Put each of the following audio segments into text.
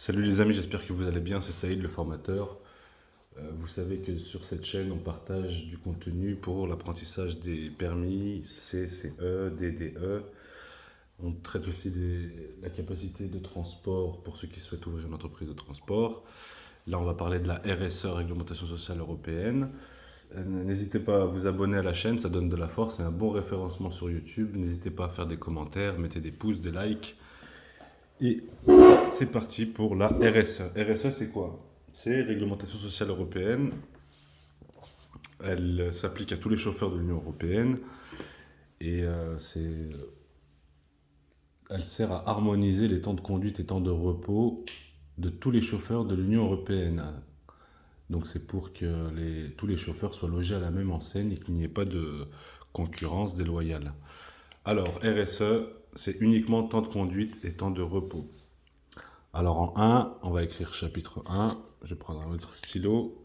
Salut les amis, j'espère que vous allez bien, c'est Saïd le formateur. Vous savez que sur cette chaîne, on partage du contenu pour l'apprentissage des permis C, CE, DDE. On traite aussi la capacité de transport pour ceux qui souhaitent ouvrir une entreprise de transport. Là, on va parler de la RSE, Réglementation sociale européenne. N'hésitez pas à vous abonner à la chaîne, ça donne de la force, c'est un bon référencement sur YouTube. N'hésitez pas à faire des commentaires, mettez des pouces, des likes. Et c'est parti pour la RSE. RSE, c'est quoi? C'est Réglementation sociale européenne. Elle s'applique à tous les chauffeurs de l'Union européenne et elle sert à harmoniser les temps de conduite et temps de repos de tous les chauffeurs de l'Union européenne. Donc c'est pour que tous les chauffeurs soient logés à la même enseigne et qu'il n'y ait pas de concurrence déloyale. Alors RSE, c'est uniquement temps de conduite et temps de repos. Alors en 1, on va écrire chapitre 1. Je vais prendre un autre stylo.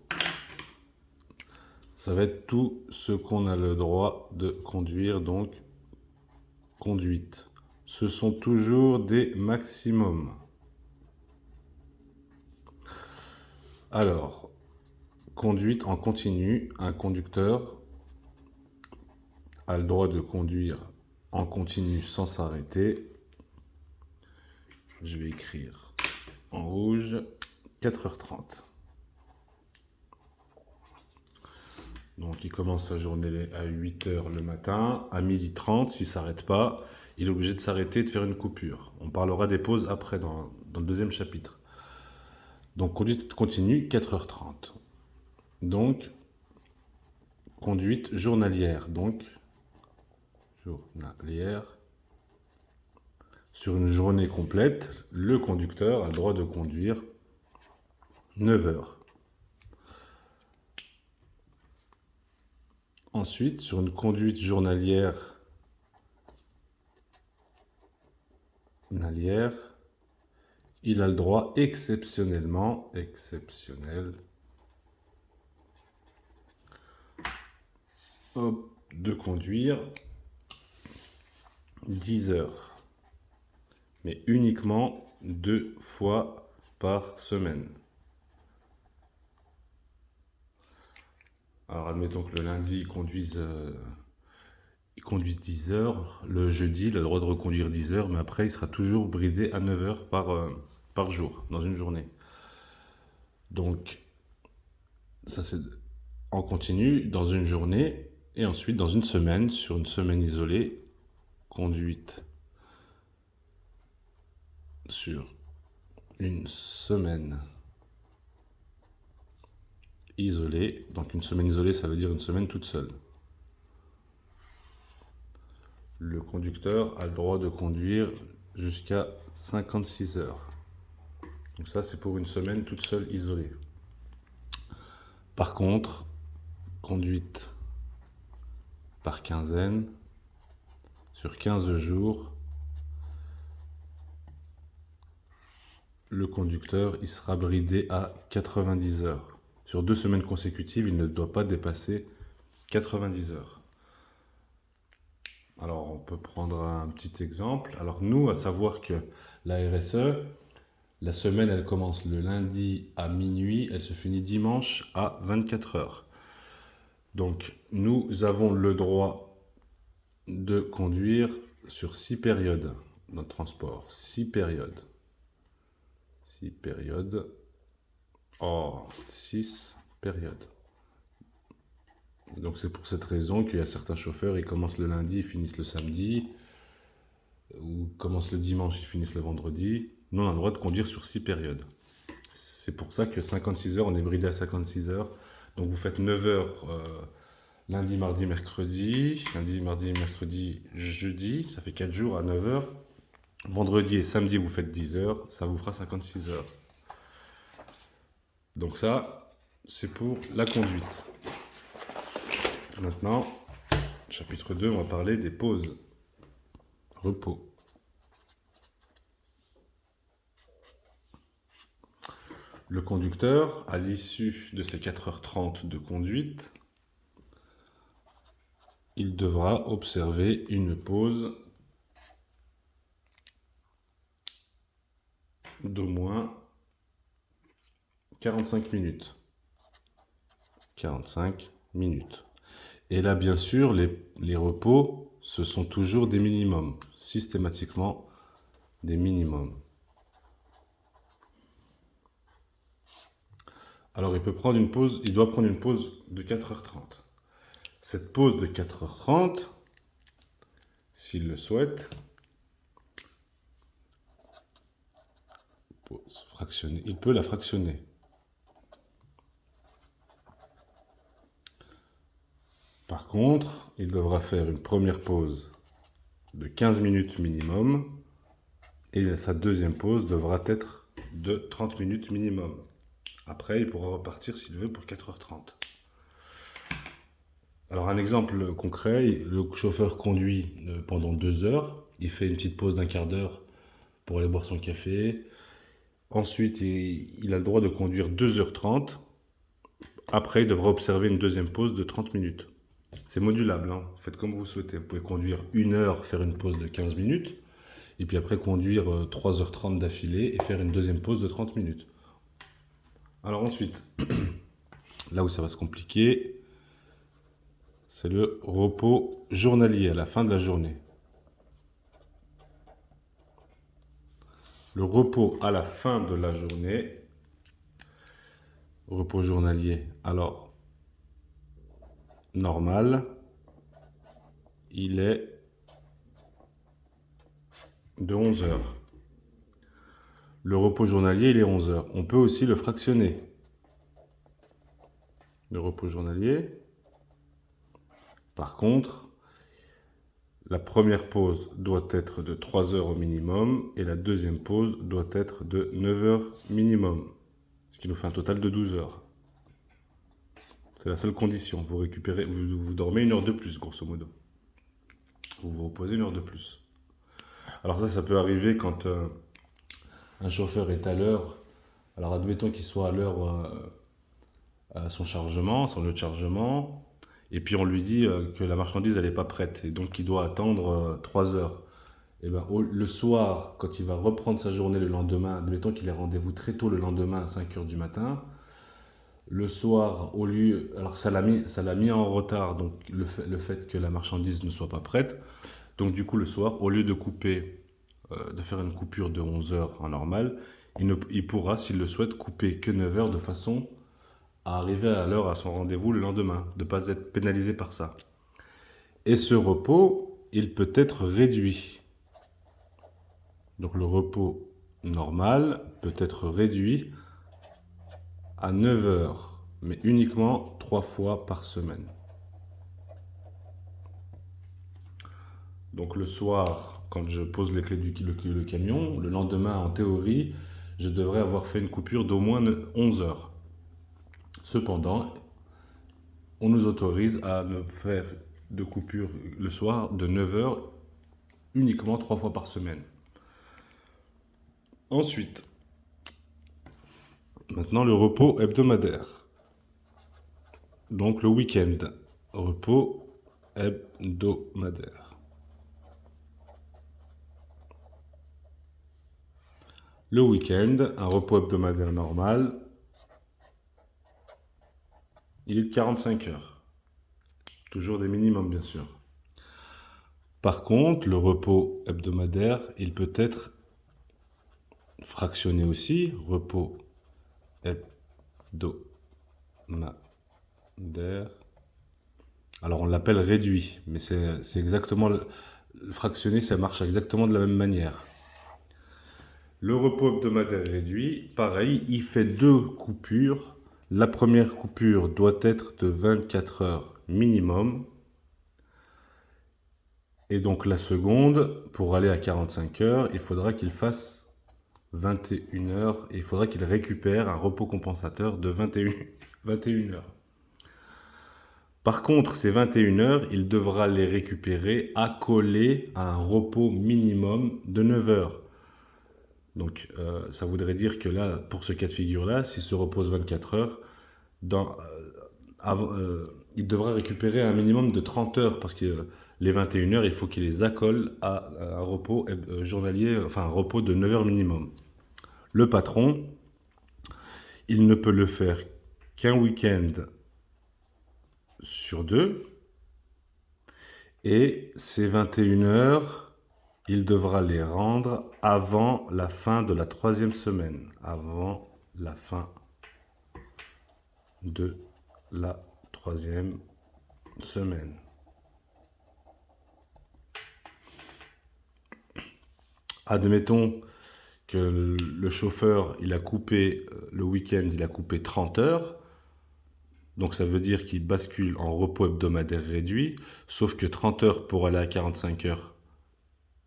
Ça va être tout ce qu'on a le droit de conduire, donc conduite. Ce sont toujours des maximums. Alors, conduite en continu, un conducteur a le droit de conduire en continu sans s'arrêter. Je vais écrire en rouge 4h30. Donc il commence sa journée à 8h le matin, à 12h30, s'il ne s'arrête pas, il est obligé de s'arrêter et de faire une coupure. On parlera des pauses après dans le deuxième chapitre. Donc conduite continue, 4h30. Donc conduite journalière. Donc journalière. Sur une journée complète, le conducteur a le droit de conduire 9 heures. Ensuite, sur une conduite journalière, il a le droit exceptionnellement, de conduire 10 heures, mais uniquement 2 fois par semaine. Alors admettons que le lundi, ils conduisent 10 heures, le jeudi, il a le droit de reconduire 10 heures, mais après, il sera toujours bridé à 9 heures par jour, dans une journée. Donc, ça c'est en continu, dans une journée, et ensuite dans une semaine, sur une semaine isolée, conduite sur une semaine isolée. Donc une semaine isolée, ça veut dire une semaine toute seule. Le conducteur a le droit de conduire jusqu'à 56 heures. Donc ça, c'est pour une semaine toute seule isolée. Par contre, conduite par quinzaine, sur 15 jours, le conducteur il sera bridé à 90 heures. Sur 2 semaines consécutives, il ne doit pas dépasser 90 heures. Alors, on peut prendre un petit exemple. Alors, nous, à savoir que la RSE, la semaine, elle commence le lundi à minuit, elle se finit dimanche à 24 heures. Donc, nous avons le droit de conduire sur 6 périodes dans le transport. 6 périodes. 6 périodes. Oh, 6 périodes. Donc c'est pour cette raison qu'il y a certains chauffeurs, ils commencent le lundi, ils finissent le samedi, ou commencent le dimanche, ils finissent le vendredi. Nous, on a le droit de conduire sur 6 périodes. C'est pour ça que 56 heures, on est bridé à 56 heures. Donc vous faites 9 heures lundi, mardi, mercredi, jeudi, ça fait 4 jours à 9 heures. Vendredi et samedi, vous faites 10 heures, ça vous fera 56 heures. Donc ça, c'est pour la conduite. Maintenant, chapitre 2, on va parler des pauses. Repos. Le conducteur, à l'issue de ces 4h30 de conduite, il devra observer une pause d'au moins 45 minutes. 45 minutes. Et là, bien sûr, les repos, ce sont toujours des minimums. Systématiquement, des minimums. Alors, il doit prendre une pause de 4h30. Cette pause de 4h30, s'il le souhaite, il peut la fractionner. Par contre, il devra faire une première pause de 15 minutes minimum et sa deuxième pause devra être de 30 minutes minimum. Après, il pourra repartir s'il veut pour 4h30. Alors un exemple concret, le chauffeur conduit pendant 2 heures, il fait une petite pause d'1/4 d'heure pour aller boire son café. Ensuite, il a le droit de conduire 2h30. Après, il devra observer une deuxième pause de 30 minutes. C'est modulable, hein. Faites comme vous souhaitez. Vous pouvez conduire 1 heure, faire une pause de 15 minutes. Et puis après, conduire 3h30 d'affilée et faire une deuxième pause de 30 minutes. Alors ensuite, là où ça va se compliquer, c'est le repos journalier à la fin de la journée. Le repos à la fin de la journée, repos journalier, alors normal, il est de 11 heures. Le repos journalier, il est 11 heures. On peut aussi le fractionner. Le repos journalier. Par contre, la première pause doit être de 3 heures au minimum et la deuxième pause doit être de 9 heures minimum. Ce qui nous fait un total de 12 heures. C'est la seule condition. Vous récupérez, vous dormez 1 heure de plus, grosso modo. Vous vous reposez 1 heure de plus. Alors ça peut arriver quand un chauffeur est à l'heure. Alors admettons qu'il soit à l'heure à son chargement, son lieu de chargement. Et puis on lui dit que la marchandise elle n'est pas prête et donc il doit attendre 3 heures. Et ben, le soir, quand il va reprendre sa journée le lendemain, admettons qu'il ait rendez-vous très tôt le lendemain à 5 heures du matin, le soir, au lieu, alors ça l'a mis en retard, donc le fait que la marchandise ne soit pas prête. Donc du coup le soir, au lieu de couper, de faire une coupure de 11 heures en normal, il pourra, s'il le souhaite, couper que 9 heures de façon à arriver à l'heure à son rendez-vous le lendemain, de ne pas être pénalisé par ça. Et ce repos, il peut être réduit. Donc le repos normal peut être réduit à 9 heures, mais uniquement 3 fois par semaine. Donc le soir, quand je pose les clés le camion, le lendemain, en théorie, je devrais avoir fait une coupure d'au moins 11 heures. Cependant, on nous autorise à ne faire de coupure le soir de 9 heures uniquement 3 fois par semaine. Ensuite, maintenant le repos hebdomadaire. Donc le week-end, repos hebdomadaire. Le week-end, un repos hebdomadaire normal, il est de 45 heures. Toujours des minimums, bien sûr. Par contre, le repos hebdomadaire, il peut être fractionné aussi. Repos hebdomadaire. Alors, on l'appelle réduit, mais c'est exactement... Le fractionné, ça marche exactement de la même manière. Le repos hebdomadaire réduit, pareil, il fait 2 coupures. La première coupure doit être de 24 heures minimum. Et donc la seconde, pour aller à 45 heures, il faudra qu'il fasse 21 heures et il faudra qu'il récupère un repos compensateur de 21 heures. Par contre, ces 21 heures, il devra les récupérer accolées à un repos minimum de 9 heures. Donc ça voudrait dire que là, pour ce cas de figure-là, s'il se repose 24 heures, il devra récupérer un minimum de 30 heures parce que les 21 heures, il faut qu'il les accole à un repos journalier, enfin un repos de 9 heures minimum. Le patron, il ne peut le faire qu'un week-end sur 2. Et ces 21 heures, il devra les rendre avant la fin de la 3e semaine. Avant la fin de la 3e semaine. Admettons que le chauffeur, il a coupé le week-end, il a coupé 30 heures. Donc ça veut dire qu'il bascule en repos hebdomadaire réduit, sauf que 30 heures pour aller à 45 heures,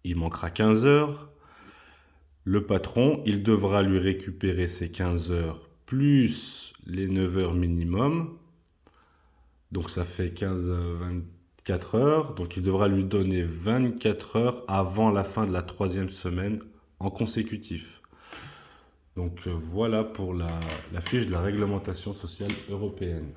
il manquera 15 heures. Le patron, il devra lui récupérer ces 15 heures plus les 9 heures minimum. Donc ça fait 24 heures. Donc il devra lui donner 24 heures avant la fin de la 3e semaine en consécutif. Donc voilà pour la fiche de la réglementation sociale européenne.